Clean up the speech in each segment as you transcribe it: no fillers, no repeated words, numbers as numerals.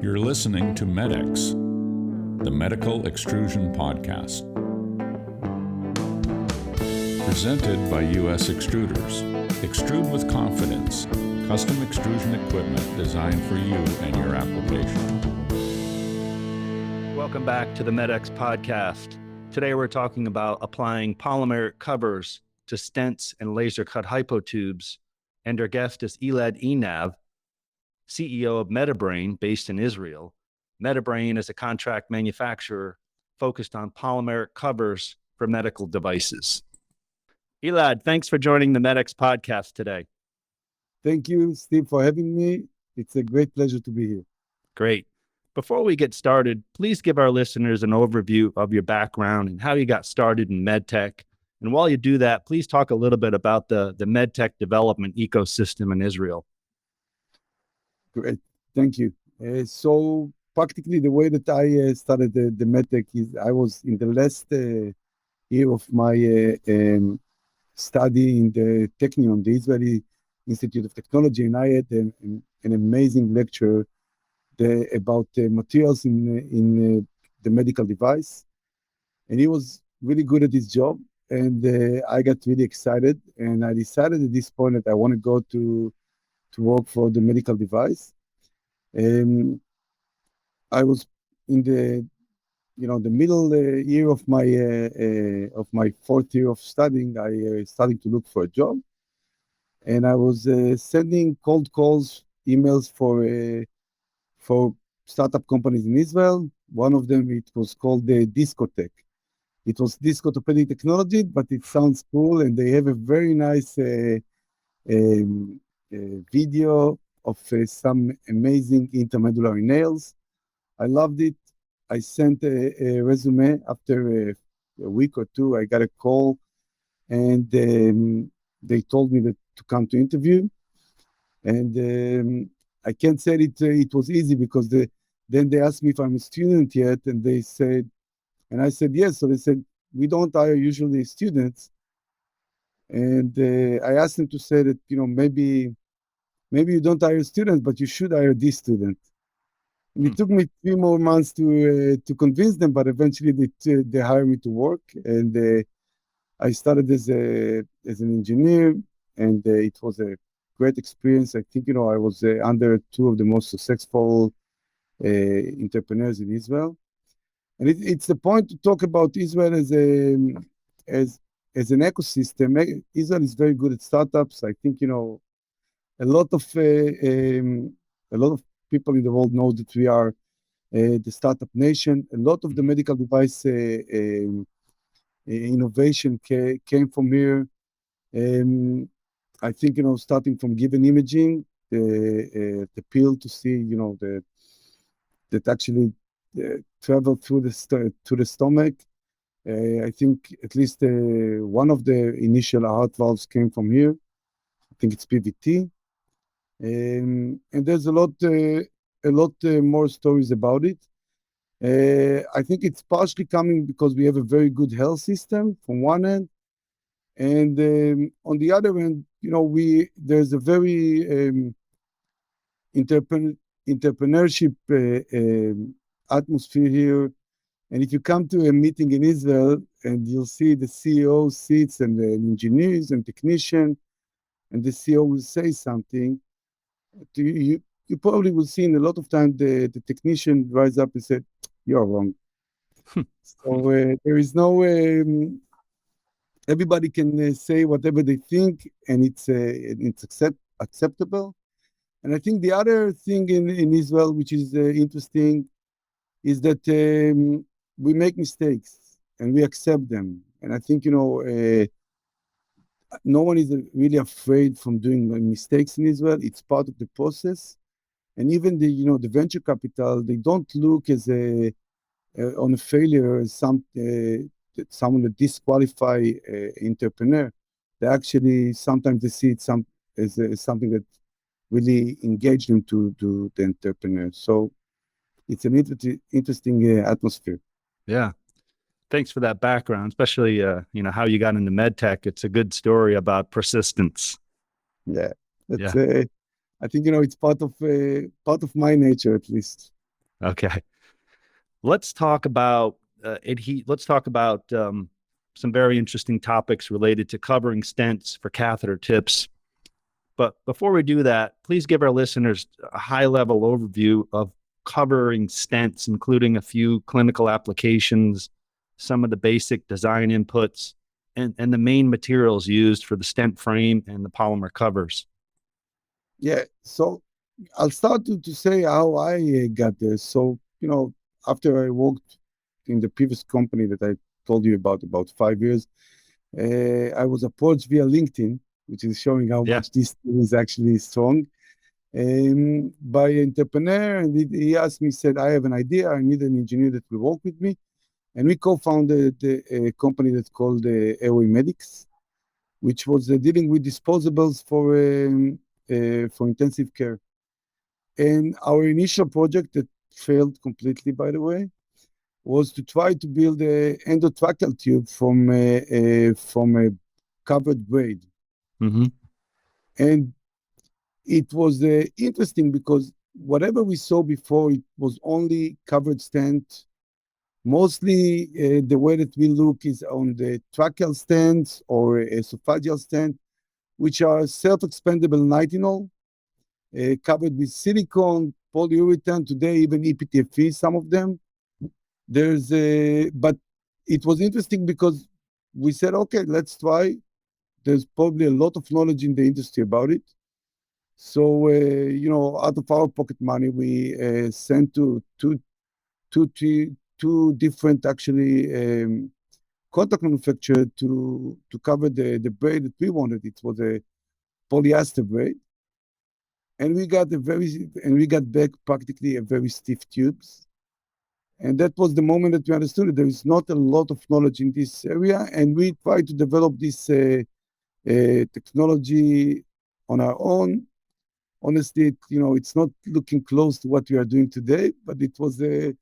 You're listening to MedX, the Medical Extrusion Podcast. Presented by U.S. Extruders. Extrude with confidence. Custom extrusion equipment designed for you and your application. Welcome back to the MedX Podcast. Today we're talking about applying polymeric covers to stents and laser-cut hypotubes. And our guest is Elad Einav, CEO of Medibrane, based in Israel. Medibrane is a contract manufacturer focused on polymeric covers for medical devices. Elad, thanks for joining the MedX Podcast today. Thank you, Steve, for having me. It's a great pleasure to be here. Great. Before we get started, please give our listeners an overview of your background and how you got started in medtech. And while you do that, please talk a little bit about the medtech development ecosystem in Israel. Great. Thank you. So practically the way that I started the medtech is I was in the last year of my study in the Technion, the Israeli Institute of Technology, and I had an amazing lecture about materials in the medical device. And he was really good at his job, and I got really excited, and I decided at this point that I want to go to work for the medical device. I was in the middle year of my fourth year of studying. I started to look for a job, and I was sending cold calls, emails for startup companies in Israel. One of them, it was called the Discotech. It was disc orthopedic technology, but it sounds cool, and they have a very nice video of some amazing intermedullary nails. I loved it. I sent a resume. After a week or two, I got a call, and they told me to come to interview. And I can't say it was easy, because then they asked me if I'm a student yet, and I said yes. So they said, we don't hire usually students. And I asked them to say that, maybe you don't hire students, but you should hire this student. And it took me 3 more months to convince them, but eventually they hired me to work. And I started as an engineer, and it was a great experience. I think, I was under 2 of the most successful entrepreneurs in Israel. And it's the point to talk about Israel as an ecosystem. Israel is very good at startups. I think, a lot of people in the world know that we are the startup nation. A lot of the medical device innovation came from here. I think, starting from given imaging, the pill to see, that actually travel through to the stomach. I think at least one of the initial heart valves came from here. I think it's PVT. And there's a lot more stories about it. I think it's partially coming because we have a very good health system from one end, and on the other end, there's a very entrepreneurship atmosphere here. And if you come to a meeting in Israel, and you'll see the CEO sits and the engineers and technician, and the CEO will say something, you probably will see in a lot of time the technician rise up and say, "You're wrong." So there is no, everybody can say whatever they think, and it's acceptable. And I think the other thing in Israel, which is interesting, is that we make mistakes and we accept them. And I think, no one is really afraid from doing mistakes in Israel. It's part of the process. And even the venture capital, they don't look on a failure as someone that disqualify entrepreneur. They actually sometimes they see it as something that really engage them to the entrepreneur. So it's an interesting atmosphere. Yeah. Thanks for that background, especially, how you got into medtech. It's a good story about persistence. Yeah. I think, it's part of my nature, at least. Okay. Let's talk about let's talk about some very interesting topics related to covering stents for catheter tips. But before we do that, please give our listeners a high-level overview of covering stents, including a few clinical applications, some of the basic design inputs, and the main materials used for the stent frame and the polymer covers. Yeah, so I'll start to say how I got there. So, after I worked in the previous company that I told you about 5 years, I was approached via LinkedIn, which is showing how Yeah. much this is actually strong, by an entrepreneur. And he asked me, said, I have an idea. I need an engineer that will work with me. And we co-founded a company that's called Airway Medics, which was dealing with disposables for intensive care. And our initial project that failed completely, by the way, was to try to build an endotracheal tube from a covered braid. Mm-hmm. And it was interesting because whatever we saw before, it was only covered stent. Mostly the way that we look is on the tracheal stents or esophageal stent, which are self-expandable nitinol, covered with silicone, polyurethane, today even ePTFE, some of them. But it was interesting because we said, okay, let's try. There's probably a lot of knowledge in the industry about it. So, out of our pocket money, we sent to two different actually contract manufacturer to cover the braid that we wanted. It was a polyester braid. And we got back practically a very stiff tubes. And that was the moment that we understood that there is not a lot of knowledge in this area. And we tried to develop this technology on our own. Honestly, it's not looking close to what we are doing today, but it was the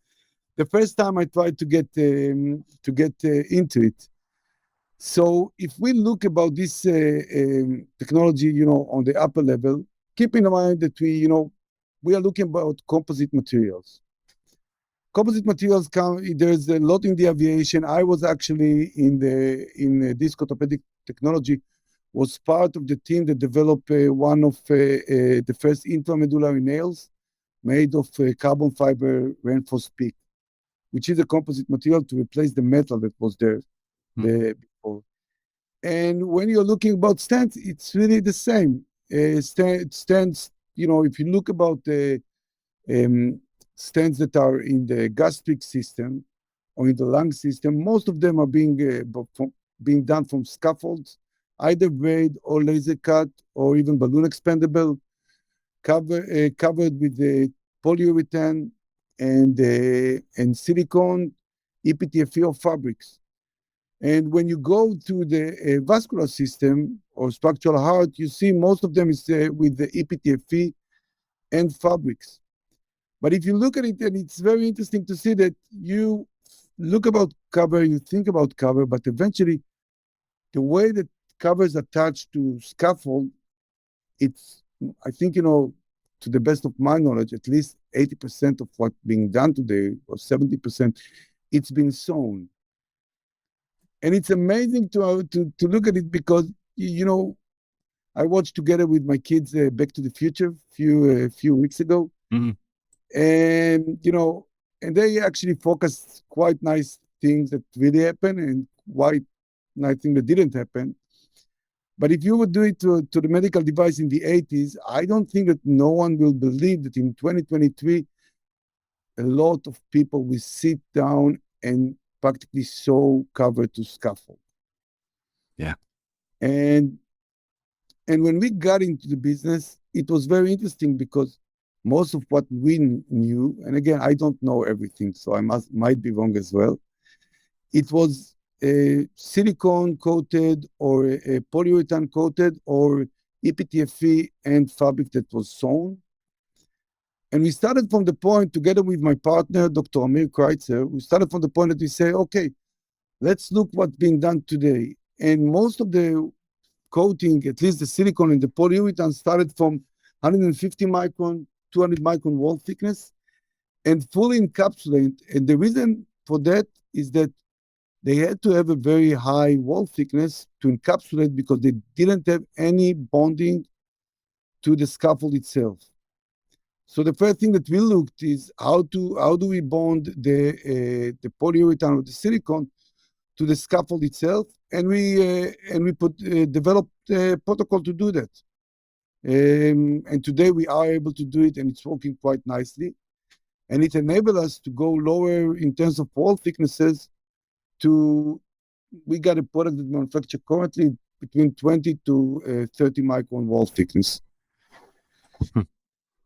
first time I tried to get into it. So if we look about this technology, on the upper level, keep in mind that we are looking about composite materials. Composite materials there's a lot in the aviation. I was actually in disc orthopedic technology, was part of the team that developed one of the first intramedullary nails made of carbon fiber reinforced PEEK, which is a composite material to replace the metal that was there before. And when you're looking about stents, it's really the same. Stents, if you look about the stents that are in the gastric system or in the lung system, most of them are being done from scaffolds, either braid or laser cut or even balloon expandable, covered with the polyurethane and silicone, ePTFE or fabrics. And when you go to the vascular system or structural heart, you see most of them is with the ePTFE and fabrics. But if you look at it, and it's very interesting to see that you look about cover, you think about cover, but eventually the way that cover is attached to scaffold, it's, I think, to the best of my knowledge, at least 80% of what's being done today, or 70%, it's been sewn. And it's amazing to look at it because, I watched together with my kids Back to the Future a few weeks ago. Mm-hmm. And, and they actually focused quite nice things that really happened and quite nice things that didn't happen. But if you would do it to the medical device in the 80s, I don't think that no one will believe that in 2023, a lot of people will sit down and practically sew cover to scaffold. Yeah. And when we got into the business, it was very interesting because most of what we knew, and again, I don't know everything, so I might be wrong as well. It was silicone coated or polyurethane coated or ePTFE and fabric that was sewn. And we started from the point, together with my partner, Dr. Amir Kreitzer, we started from the point that we say, okay, let's look what's being done today. And most of the coating, at least the silicone and the polyurethane, started from 150 micron, 200 micron wall thickness. and fully encapsulate. And the reason for that is that they had to have a very high wall thickness to encapsulate because they didn't have any bonding to the scaffold itself. So the first thing that we looked is how do we bond the polyurethane or the silicone to the scaffold itself, and we developed a protocol to do that. And today we are able to do it, and it's working quite nicely. And it enabled us to go lower in terms of wall thicknesses. We got a product that manufactured currently between 20 to 30 micron wall thickness.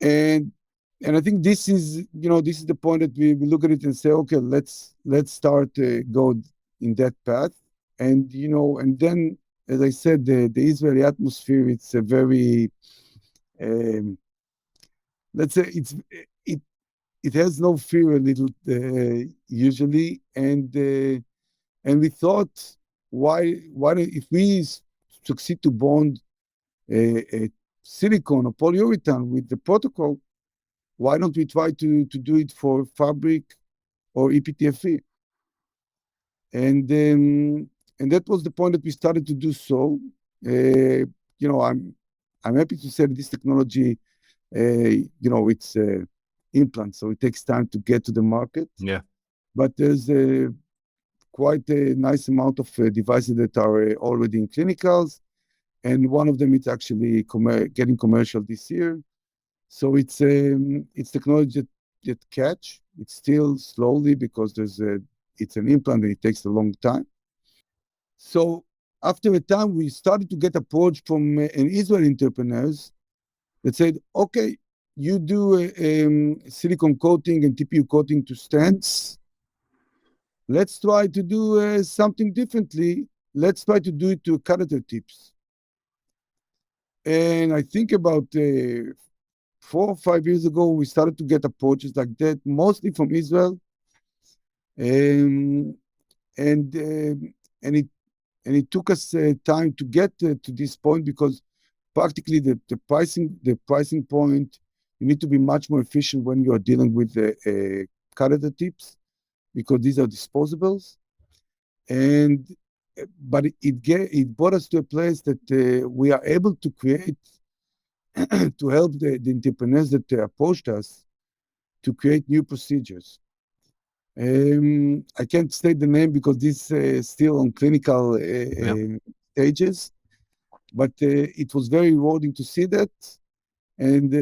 and I think this is the point that we look at it and say, okay, let's start go in that path. And and then, as I said, the Israeli atmosphere, it's a very let's say it has no fear a little usually, and we thought, why if we succeed to bond a silicone or polyurethane with the protocol, why don't we try to do it for fabric or ePTFE? And that was the point that we started to do so. I'm happy to say that this technology, it's implant, so it takes time to get to the market. Yeah. But there's quite a nice amount of devices that are already in clinicals, and one of them is actually getting commercial this year. So it's technology that catch. It's still slowly because it's an implant and it takes a long time. So after a time, we started to get approached from an Israeli entrepreneurs that said, okay, you do silicone coating and TPU coating to stents. Let's try to do something differently. Let's try to do it to catheter tips. And I think about 4 or 5 years ago, we started to get approaches like that, mostly from Israel. And it took us time to get to this point, because practically the pricing point, you need to be much more efficient when you are dealing with catheter tips, because these are disposables. But it brought us to a place that we are able to create to help the entrepreneurs that approached us to create new procedures. I can't state the name because this is still on clinical stages, but it was very rewarding to see that. And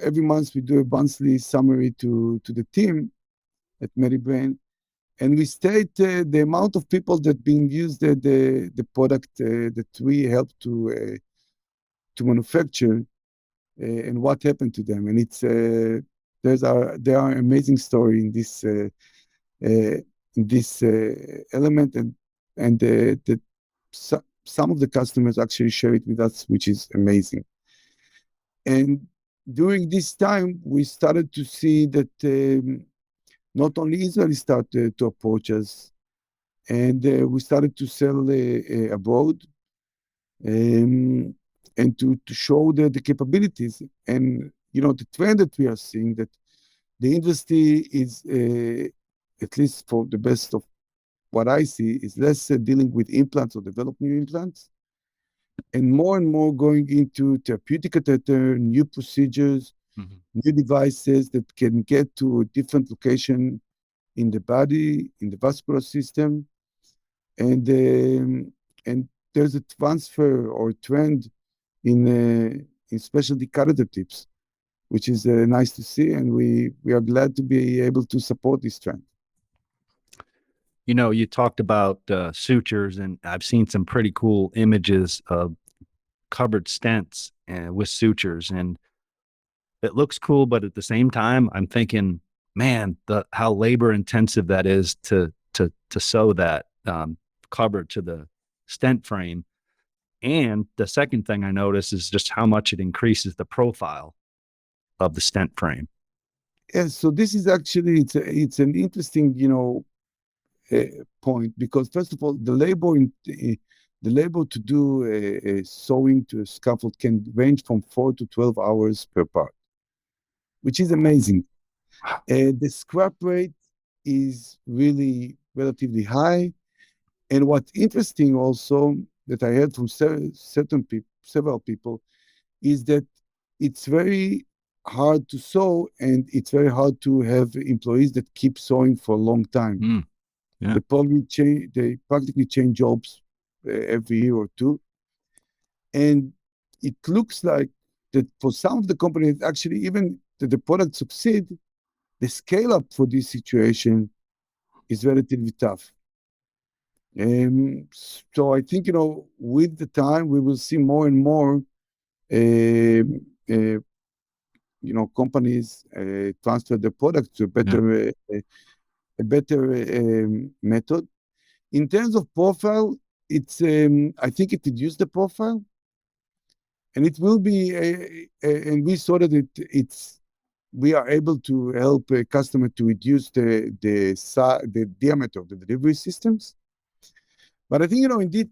every month we do a monthly summary to the team at Medibrane, and we state the amount of people that being used the product that we help to manufacture, and what happened to them. And it's there are amazing story in this element, and some of the customers actually share it with us, which is amazing. And during this time, we started to see that not only Israel started to approach us, and we started to sell abroad, and to show the capabilities. And the trend that we are seeing, that the industry is, at least for the best of what I see, is less dealing with implants or developing new implants, and more going into therapeutic catheter, new procedures, new devices that can get to a different location in the body, in the vascular system. And there's a transfer or trend in specialty catheter tips, which is nice to see, and we are glad to be able to support this trend. You talked about sutures, and I've seen some pretty cool images of covered stents with sutures, and it looks cool, but at the same time, I'm thinking, man, how labor intensive that is to sew that cover to the stent frame. And the second thing I notice is just how much it increases the profile of the stent frame. Yeah, so this is actually, it's an interesting, point, because first of all, the labor to do a sewing to a scaffold can range from 4 to 12 hours per part, which is amazing. The scrap rate is really relatively high. And what's interesting also that I heard from several people is that it's very hard to sew, and it's very hard to have employees that keep sewing for a long time. Yeah. They practically change jobs every year or two. And it looks like that for some of the companies, actually, even that the product succeed, the scale up for this situation is relatively tough. So I think, with the time, we will see more and more, companies transfer the product to a better method. In terms of profile, I think it reduced the profile, and it will be, and we saw that we are able to help a customer to reduce the diameter of the delivery systems. But I think,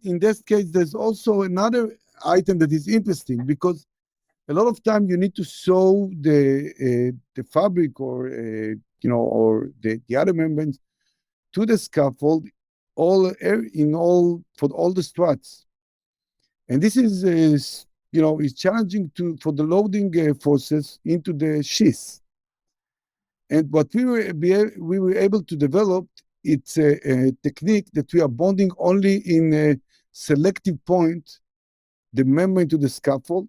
in this case, there's also another item that is interesting, because a lot of time you need to sew the fabric or the other membranes to the scaffold for all the struts, and this is challenging for the loading forces into the sheath. And what we were able to develop, it's a technique that we are bonding only in a selective point the membrane to the scaffold.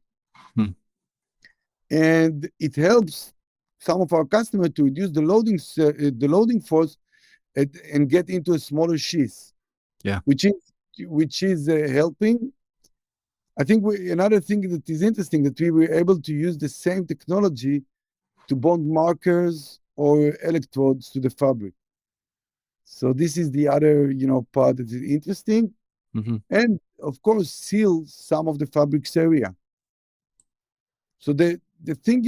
And it helps some of our customers to reduce the loading force and get into a smaller sheath. Yeah. Which is helping. I think another thing that is interesting, that we were able to use the same technology to bond markers or electrodes to the fabric. So this is the other part that is interesting. And of course seal some of the fabrics area. So the thing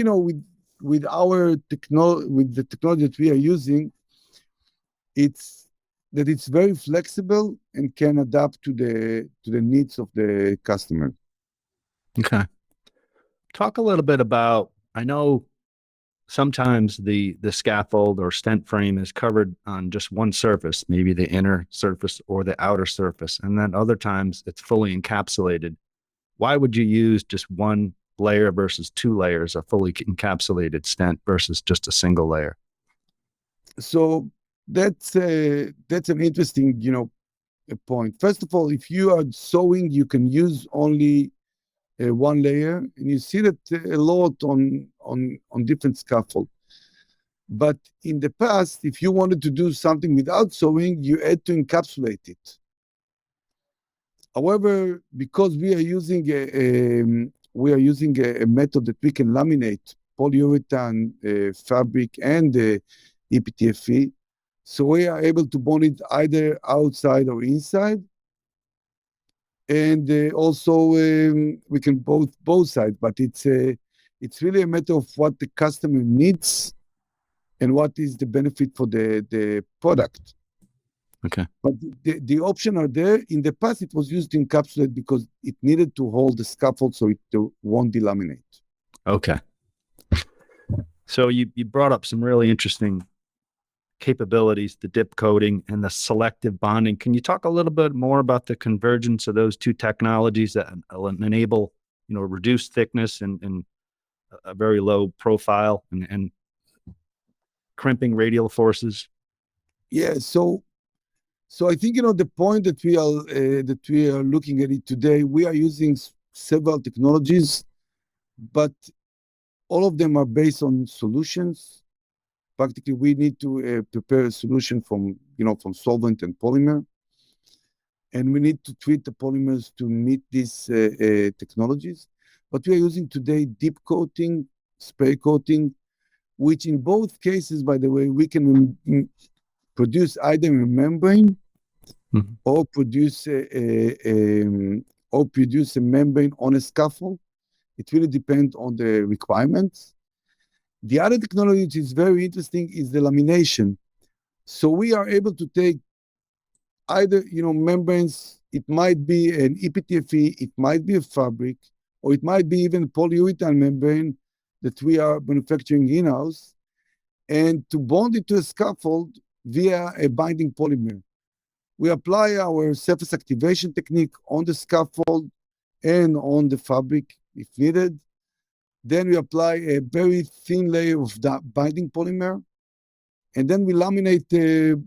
with the technology that we are using, it's very flexible and can adapt to the needs of the customer. Okay. Talk a little bit about, I know sometimes the scaffold or stent frame is covered on just one surface, maybe the inner surface or the outer surface, and then other times it's fully encapsulated. Why would you use just one layer versus two layers, a fully encapsulated stent versus just a single layer? So that's an interesting point. First of all, if you are sewing, you can use only one layer, and you see that a lot on different scaffold. But in the past, if you wanted to do something without sewing, you had to encapsulate it. However, because we are using a method that we can laminate polyurethane fabric and ePTFE, so we are able to bond it either outside or inside. And also we can both sides, but it's really a matter of what the customer needs and what is the benefit for the product. Okay. But the options are there. In the past, it was used to encapsulate because it needed to hold the scaffold so it won't delaminate. Okay. So you brought up some really interesting capabilities, the dip coating and the selective bonding. Can you talk a little bit more about the convergence of those two technologies that enable, reduced thickness and a very low profile and crimping radial forces? Yeah. So I think the point that we are looking at it today, we are using several technologies, but all of them are based on solutions. Practically, we need to prepare a solution from solvent and polymer, and we need to treat the polymers to meet these technologies. But we are using today dip coating, spray coating, which in both cases, by the way, we can produce either a membrane or produce a membrane on a scaffold. It really depends on the requirements. The other technology which is very interesting is the lamination. So we are able to take either membranes. It might be an ePTFE, it might be a fabric, or it might be even polyurethane membrane that we are manufacturing in-house, and to bond it to a scaffold via a binding polymer. We apply our surface activation technique on the scaffold and on the fabric if needed. Then we apply a very thin layer of that binding polymer, and then we laminate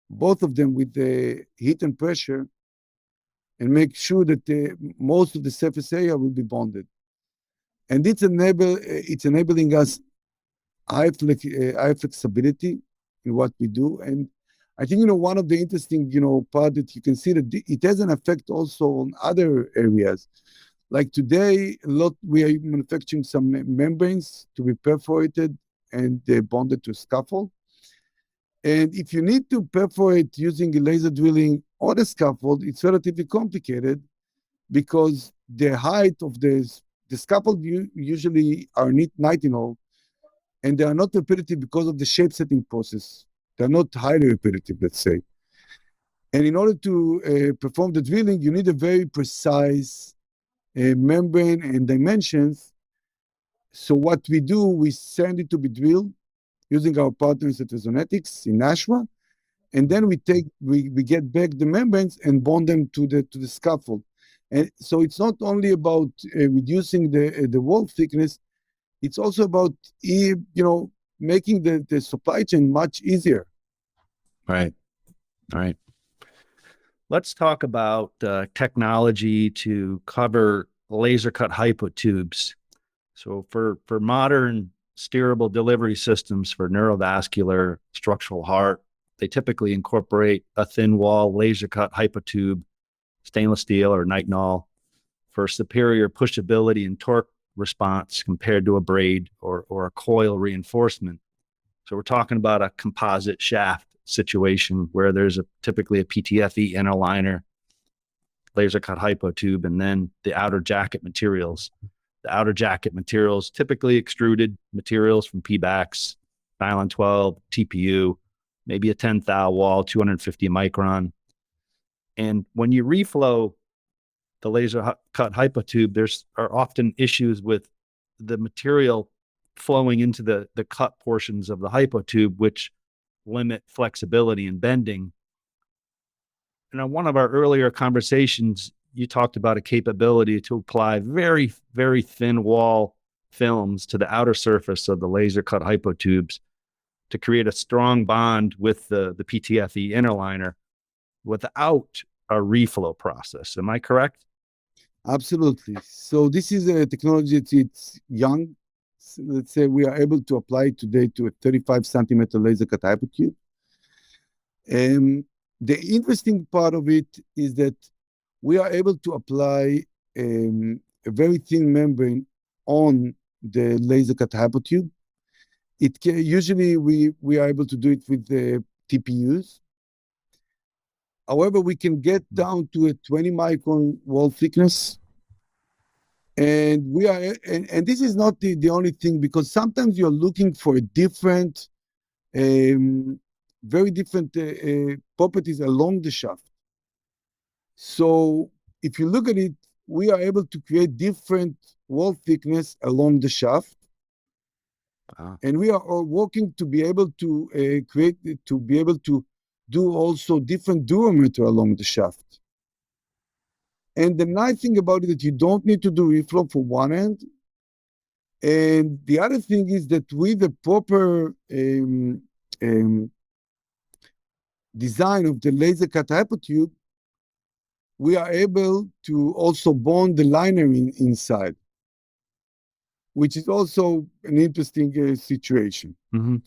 both of them with the heat and pressure and make sure that most of the surface area will be bonded. And it's enabling us high flexibility in what we do. And I think, one of the interesting, part that you can see that it has an effect also on other areas. Like today, we are manufacturing some membranes to be perforated and bonded to a scaffold. And if you need to perforate using laser drilling on a scaffold, it's relatively complicated because the height of the scaffold usually are 19, and they are not repetitive because of the shape setting process. They're not highly repetitive, let's say. And in order to perform the drilling, you need a very precise membrane and dimensions. So what we do, we send it to be drilled using our partners at Resonetics in Nashua, and then we get back the membranes and bond them to the scaffold. And so it's not only about reducing the wall thickness, it's also about making the supply chain much easier. Right. All right. Let's talk about technology to cover laser cut hypotubes. So for modern steerable delivery systems for neurovascular structural heart, they typically incorporate a thin wall laser cut hypotube, stainless steel or nitinol, for superior pushability and torque response compared to a braid or a coil reinforcement. So we're talking about a composite shaft situation where there's typically a PTFE inner liner, laser cut hypotube, and then the outer jacket materials. The outer jacket materials, typically extruded materials from PBAX, nylon 12, TPU, maybe a 10 thou wall, 250 micron. And when you reflow the laser cut hypotube, are often issues with the material flowing into the cut portions of the hypotube, which limit flexibility and bending. And on one of our earlier conversations, you talked about a capability to apply very, very thin wall films to the outer surface of the laser cut hypotubes to create a strong bond with the PTFE inner liner without a reflow process. Am I correct? Absolutely. So this is a technology it's young. So let's say we are able to apply it today to a 35 centimeter laser cut hypotube. The interesting part of it is that we are able to apply a very thin membrane on the laser cut hypotube. Usually we are able to do it with the TPUs. However, we can get down to a 20 micron wall thickness. And this is not the only thing, because sometimes you're looking for a different, very different properties along the shaft. So if you look at it, we are able to create different wall thickness along the shaft. And we are working to be able to be able to do also different durometer along the shaft. And the nice thing about it is that you don't need to do reflow for one end. And the other thing is that with the proper design of the laser cut hypotube, we are able to also bond the liner inside, which is also an interesting situation. Mm-hmm.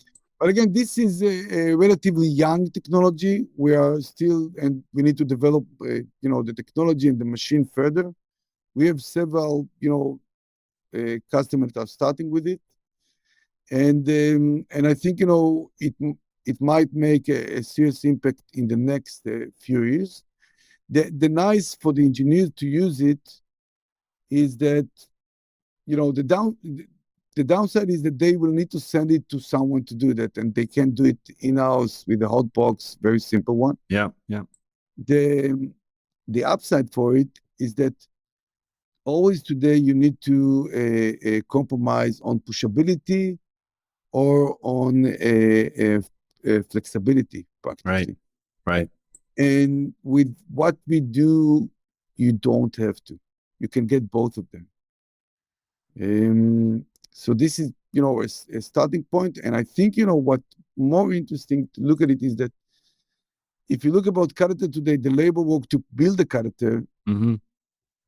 But again, this is a relatively young technology. We are still, and we need to develop, the technology and the machine further. We have several, customers that are starting with it, and I think it might make a serious impact in the next few years. The nice for the engineers to use it is that, the downside is that they will need to send it to someone to do that, and they can do it in-house with a hot box, very simple one. Yeah, yeah. The upside for it is that always today you need to compromise on pushability or on flexibility practically. Right. And with what we do, you don't have to. You can get both of them. So this is, a starting point. And I think, what more interesting to look at it is that if you look about catheter today, the labor work to build a catheter,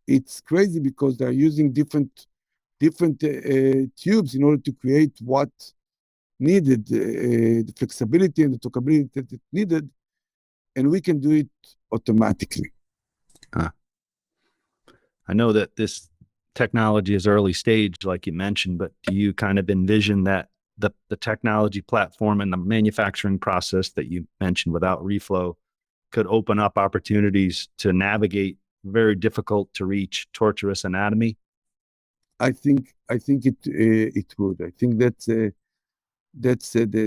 it's crazy because they're using different tubes in order to create what needed, the flexibility and the talkability that it needed, and we can do it automatically. I know that this technology is early stage, like you mentioned, but do you kind of envision that the technology platform and the manufacturing process that you mentioned without reflow could open up opportunities to navigate very difficult to reach tortuous anatomy? I think it would. I think that's the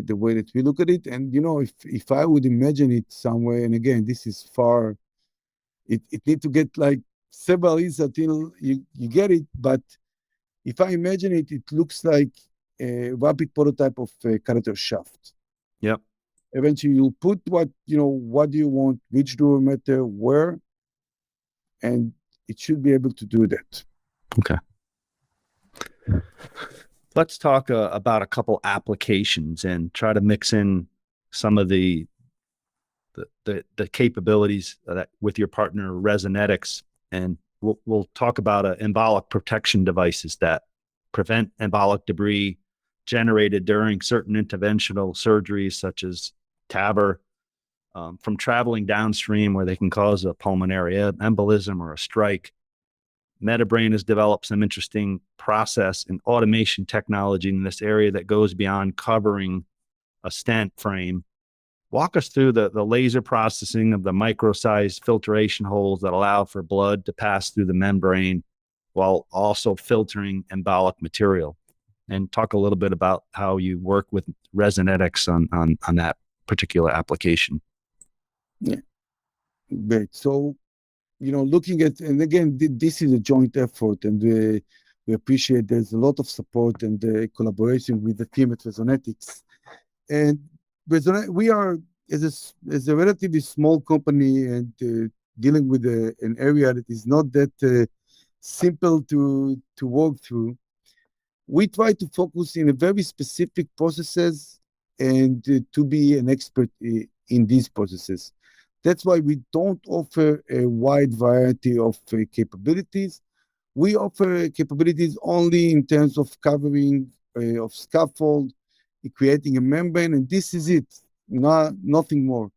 way that we look at it. And if I would imagine it somewhere, and again, this is far. It need to get like several years until you get it. But if I imagine it, it looks like a rapid prototype of a catheter shaft. Yep. Eventually, you'll put what do you want, which durometer, where, and it should be able to do that. Okay. Let's talk about a couple applications and try to mix in some of the capabilities that with your partner Resonetics, and we'll talk about embolic protection devices that prevent embolic debris generated during certain interventional surgeries such as TAVR from traveling downstream where they can cause a pulmonary embolism or a strike. Medibrane has developed some interesting process and automation technology in this area that goes beyond covering a stent frame. Walk us through the laser processing of the micro-sized filtration holes that allow for blood to pass through the membrane while also filtering embolic material. And talk a little bit about how you work with Resonetics on that particular application. Yeah, great. So, looking at, and again, this is a joint effort, and we appreciate there's a lot of support and collaboration with the team at Resonetics. And we are, as a relatively small company and dealing with an area that is not that simple to work through, we try to focus in a very specific processes and to be an expert in these processes. That's why we don't offer a wide variety of capabilities. We offer capabilities only in terms of covering of scaffold, creating a membrane, and this is it, nothing more.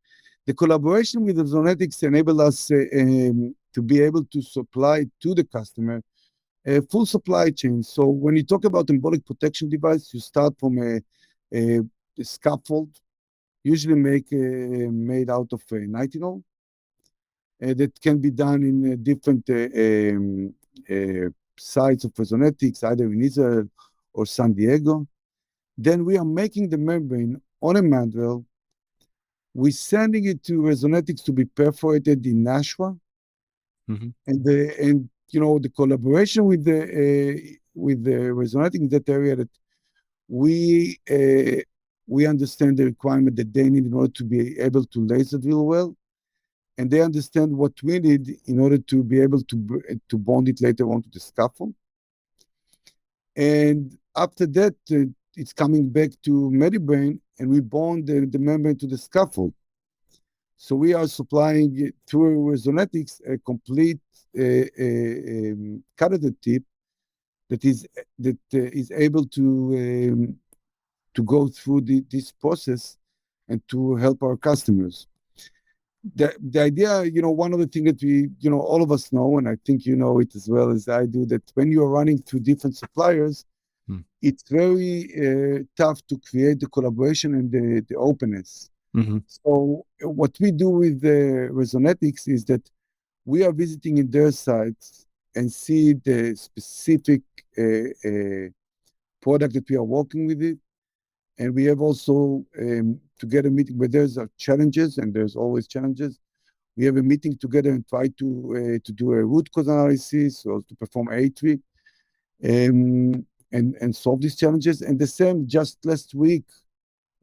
The collaboration with the Resonetics enabled us to be able to supply to the customer a full supply chain. So when you talk about embolic protection device, you start from a scaffold, usually made out of nitinol, that can be done in different sites of Resonetics, either in Israel or San Diego. Then we are making the membrane on a mandrel. We're sending it to Resonetics to be perforated in Nashua. And the collaboration with the Resonetics in that area, that we understand the requirement that they need in order to be able to laser drill well, and they understand what we need in order to be able to bond it later onto the scaffold. And after that, it's coming back to Medibrane, and we bond the membrane to the scaffold. So we are supplying through Resonetics a complete catheter tip that is able to go through this process and to help our customers. The idea, one of the things that we, all of us know, and I think you know it as well as I do, that when you are running through different suppliers, it's very tough to create the collaboration and the openness. So what we do with the Resonetics is that we are visiting in their sites and see the specific product that we are working with it. And we have also together meeting where there's challenges, and there's always challenges. We have a meeting together and try to do a root cause analysis or to perform A3 and solve these challenges. And the same, just last week,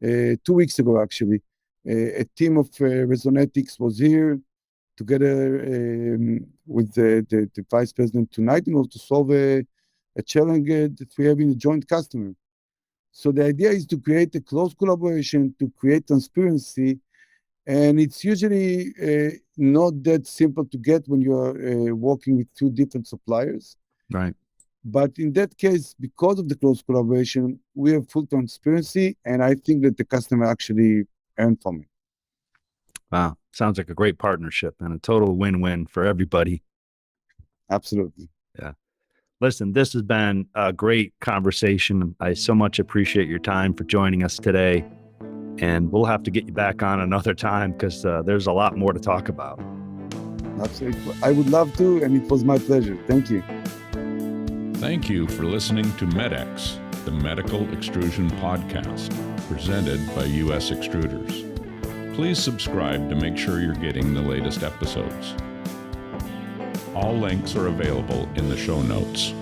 2 weeks ago, actually. A team of Resonetics was here together with the vice president tonight in order to solve a challenge that we have in a joint customer. So the idea is to create a close collaboration, to create transparency, and it's usually not that simple to get when you are working with two different suppliers. Right. But in that case, because of the close collaboration, we have full transparency, and I think that the customer actually earned from it. Wow. Sounds like a great partnership and a total win-win for everybody. Absolutely. Yeah. Listen, this has been a great conversation. I so much appreciate your time for joining us today. And we'll have to get you back on another time because there's a lot more to talk about. Absolutely. I would love to, and it was my pleasure. Thank you. Thank you for listening to MedX, the Medical Extrusion Podcast, presented by US Extruders. Please subscribe to make sure you're getting the latest episodes. All links are available in the show notes.